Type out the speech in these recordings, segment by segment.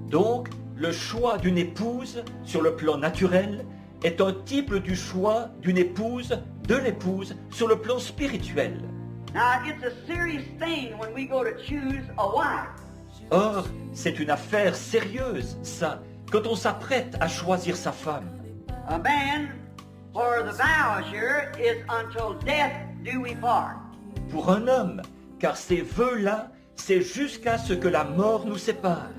Donc, le choix d'une épouse sur le plan naturel est un type du choix d'une épouse, de l'épouse, sur le plan spirituel. Now, it's a serious thing when we go to choose a wife. Or, c'est une affaire sérieuse, ça, quand on s'apprête à choisir sa femme. A man, for the vow here, is until death do we part. Pour un homme, car ces vœux-là, c'est jusqu'à ce que la mort nous sépare.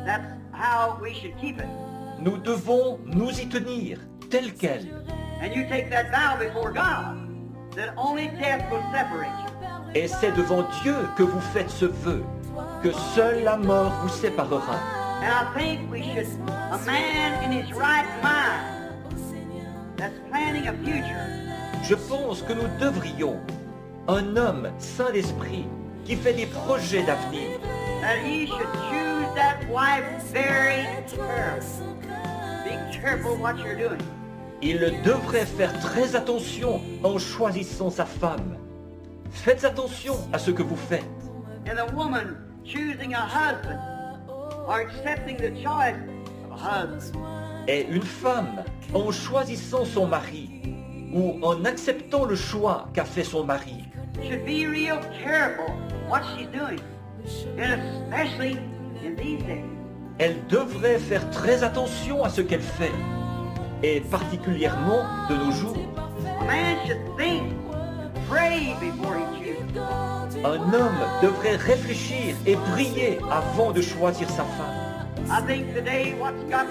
That's how we should keep it. Nous devons nous y tenir, tel quel. And you take that vow before God, that only death will separate you. Et c'est devant Dieu que vous faites ce vœu, que seule la mort vous séparera. And I think we should, a man in his right mind, that's planning a future, Je pense que nous devrions, un homme saint d'esprit, qui fait des projets d'avenir, that he should choose that wife very carefully. Be careful what you're doing. il devrait faire très attention en choisissant sa femme. Faites attention à ce que vous faites. And a woman choosing a husband or accepting the choice of a husband. Et une femme, en choisissant son mari, ou en acceptant le choix qu'a fait son mari, Should be real careful what she's doing. And especially in these days. elle devrait faire très attention à ce qu'elle fait, et particulièrement de nos jours. A man should think, pray before he chooses. Un homme devrait réfléchir et prier avant de choisir sa femme. I think today what's got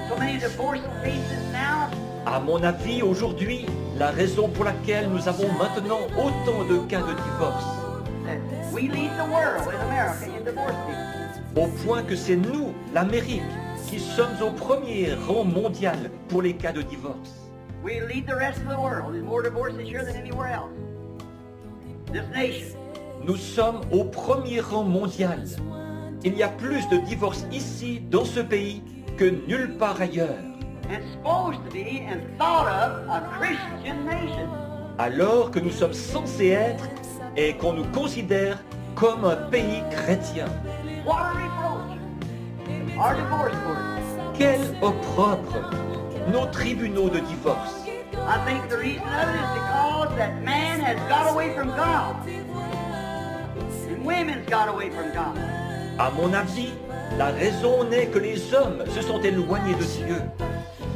so many divorce cases now, À mon avis, aujourd'hui, la raison pour laquelle nous avons maintenant autant de cas de divorce, that we lead the world in America in divorce cases. au point que c'est nous, l'Amérique, qui sommes au premier rang mondial pour les cas de divorce. We lead the rest of the world. There's more divorces here than anywhere else. This nation. Nous sommes au premier rang mondial. Il y a plus de divorces ici, dans ce pays, que nulle part ailleurs. And supposed to be and thought of a Christian nation. Alors que nous sommes censés être et qu'on nous considère comme un pays chrétien. What a reproach. Our divorce court. Quel opprobre! Nos tribunaux de divorce. I think the reason of it is because that man has got away from God. And women's got away from God. À mon avis, la raison n'est que les hommes se sont éloignés de Dieu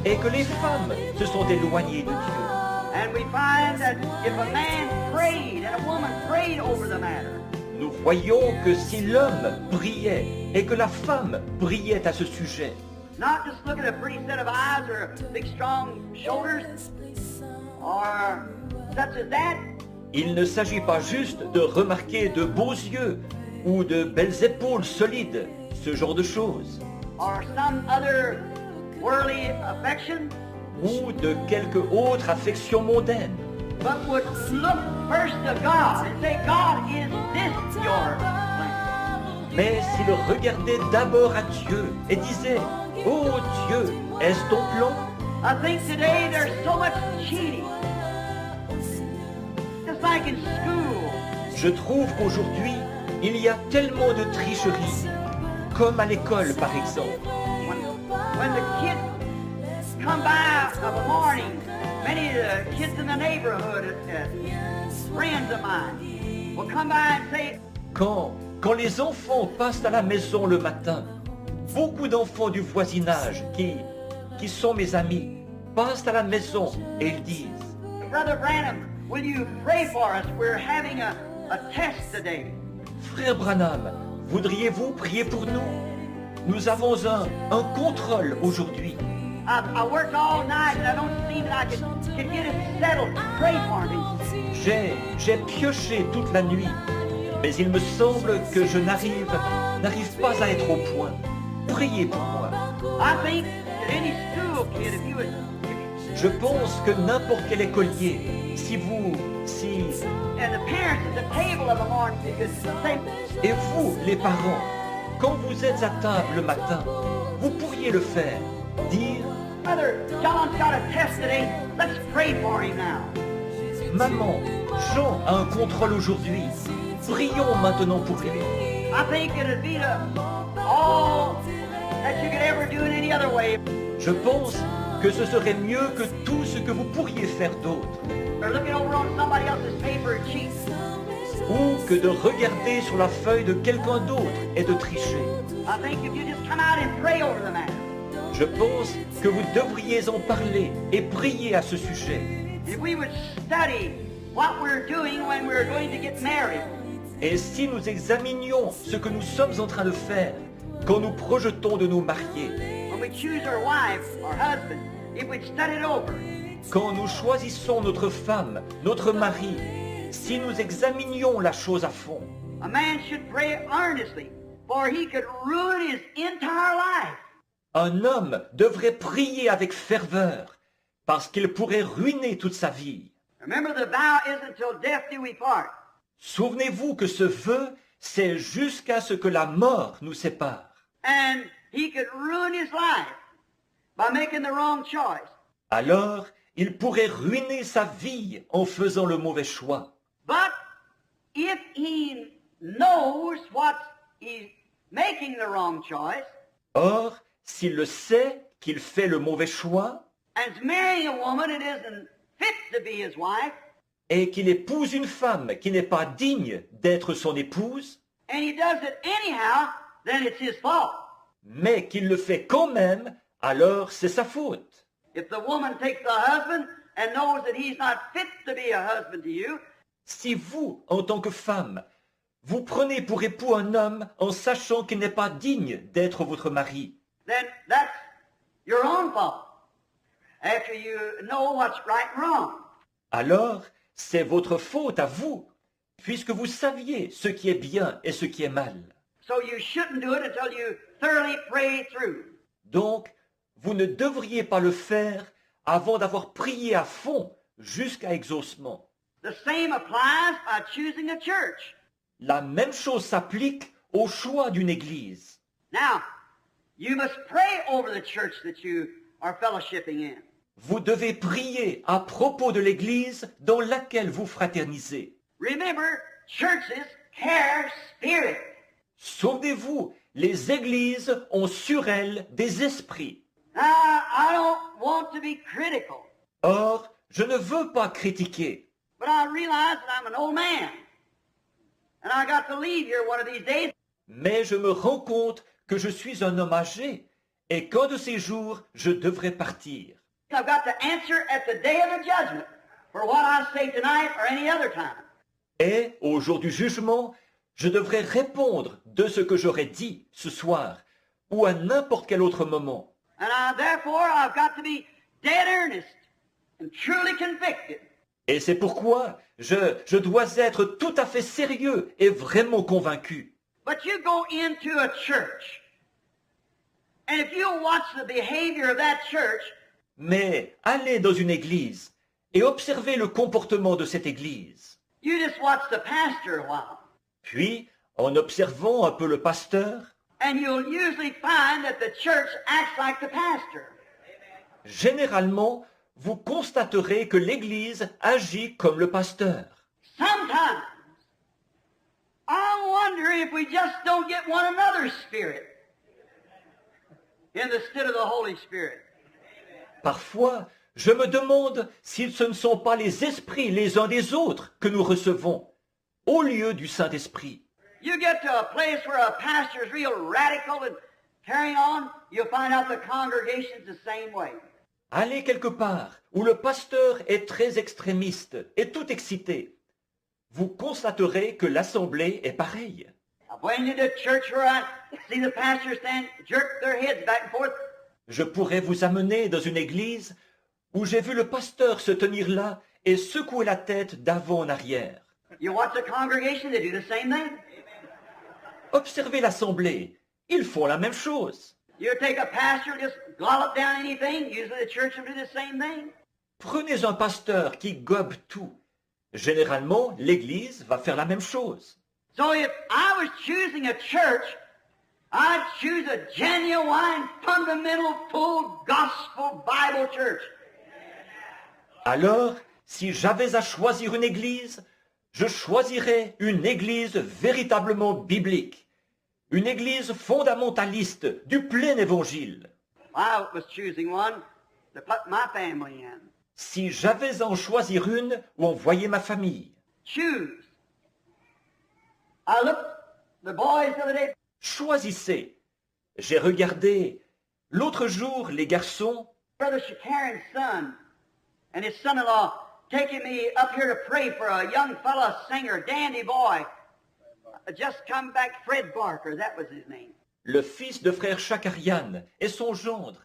et que les femmes se sont éloignées de Dieu. And we find that if a man prayed and a woman prayed over the matter, Nous voyons que si l'homme priait et que la femme priait à ce sujet, not just look at a pretty set of eyes or big strong shoulders or such as that, il ne s'agit pas juste de remarquer de beaux yeux ou de belles épaules solides, ce genre de choses, or some other worldly affection, ou de quelque autre affection mondaine, but would look first to God and say, God, is this your plan? mais s'il regardait d'abord à Dieu et disait, oh Dieu, est-ce ton plan? I think today there's so much cheating. Just like in school, Je trouve qu'aujourd'hui, il y a tellement de tricheries, comme à l'école par exemple. when the kids come by of a morning, many of the kids in the neighborhood, friends of mine, will come by and say, Quand les enfants passent à la maison le matin, beaucoup d'enfants du voisinage qui sont mes amis passent à la maison et ils disent, Brother Branham, will you pray for us? We're having a test today. Frère Branham, voudriez-vous prier pour nous? Nous avons un contrôle aujourd'hui. I worked all night and I don't see that I could get it settled. Pray for me. J'ai pioché toute la nuit, mais il me semble que je n'arrive pas à être au point. Priez pour moi. I think that any school kid, if you would, Je pense que n'importe quel écolier, si and the parents at the table of the morning, they could say, et vous, les parents, quand vous êtes à table le matin, vous pourriez le faire, dire, Brother, John's got a test today. Let's pray for him now. maman, Jean a un contrôle aujourd'hui, prions maintenant pour lui. I think it'd be to all way. Je pense que ce serait mieux que tout ce que vous pourriez faire d'autre, Or looking over on somebody else's paper and cheat. ou que de regarder sur la feuille de quelqu'un d'autre et de tricher. I think if you just come out and pray over the matter. Je pense que vous devriez en parler et prier à ce sujet. If we would study what we're doing when we're going to get married. Et si nous examinions ce que nous sommes en train de faire quand nous projetons de nous marier, When we choose our wife, our husband, if we'd study it over. quand nous choisissons notre femme, notre mari, si nous examinions la chose à fond, A man should pray earnestly, for he could ruin his entire life. un homme devrait prier avec ferveur parce qu'il pourrait ruiner toute sa vie. Remember, the vow isn't till death do we part. Souvenez-vous que ce vœu, c'est jusqu'à ce que la mort nous sépare. And he could ruin his life by making the wrong choice. Alors, il pourrait ruiner sa vie en faisant le mauvais choix. But if he knows what he's making the wrong choice, Or, s'il le sait qu'il fait le mauvais choix and is marrying a woman that isn't fit to be his wife, et qu'il épouse une femme qui n'est pas digne d'être son épouse, and he does it anyhow, then it's his fault. mais qu'il le fait quand même, alors c'est sa faute. If the woman takes the husband and knows that he's not fit to be a husband to you, Si vous, en tant que femme, vous prenez pour époux un homme en sachant qu'il n'est pas digne d'être votre mari, then that's your own fault. After you know what's right and wrong. alors c'est votre faute à vous, puisque vous saviez ce qui est bien et ce qui est mal. So you shouldn't do it until you thoroughly pray through. Donc, vous ne devriez pas le faire avant d'avoir prié à fond jusqu'à exaucement. The same applies by choosing a church. La même chose s'applique au choix d'une église. Now, you must pray over the church that you are fellowshipping in. Vous devez prier à propos de l'église dans laquelle vous fraternisez. Remember, churches carry spirit. Souvenez-vous, les églises ont sur elles des esprits. Now, I don't want to be critical, Or, je ne veux pas critiquer, but I realize that I'm an old man. And I got to leave here one of these days. mais je me rends compte que je suis un homme âgé et qu'un de ces jours, je devrais partir. I've got to answer at the day of the judgment for what I say tonight or any other time. Et, au jour du jugement, je devrais répondre de ce que j'aurais dit ce soir ou à n'importe quel autre moment. And therefore, I've got to be dead earnest and truly convicted. Et c'est pourquoi je dois être tout à fait sérieux et vraiment convaincu. But you go into a church, and if you watch the behavior of that church, Mais allez dans une église et observez le comportement de cette église. you just watch the pastor a while, Puis, en observant un peu le pasteur, and you'll usually find that the church acts like the pastor. généralement, vous constaterez que l'église agit comme le pasteur. Sometimes, I wonder if we just don't get one another's spirit instead of the Holy Spirit. Parfois, je me demande si ce ne sont pas les esprits les uns des autres que nous recevons, au lieu du Saint-Esprit. You get to a place where a pastor is real radical and carrying on, you'll find out the congregation's the same way. Allez quelque part où le pasteur est très extrémiste et tout excité. Vous constaterez que l'assemblée est pareille. I've went into the church where I see the pastor stand, jerk their heads back and forth. Je pourrais vous amener dans une église où j'ai vu le pasteur se tenir là et secouer la tête d'avant en arrière. You watch the congregation, they do the same thing. Observez l'assemblée, ils font la même chose. You take a pastor, just gollop down anything, usually the church will do the same thing. Prenez un pasteur qui gobe tout. Généralement, l'église va faire la même chose. So if I was choosing a church, I'd choose a genuine, fundamental, full gospel Bible church. Alors, si j'avais à choisir une église, je choisirais une église véritablement biblique, une église fondamentaliste du plein évangile. I was choosing one to put my family in. Si j'avais à en choisir une où envoyer ma famille. Choose. I looked the boys the other day. Choisissez. J'ai regardé l'autre jour les garçons, Brother Shakaran's son and his son-in-law taking me up here to pray for a young fella singer, dandy boy. Just come back, Fred Barker, that was his name. le fils de frère Chakarian et son gendre,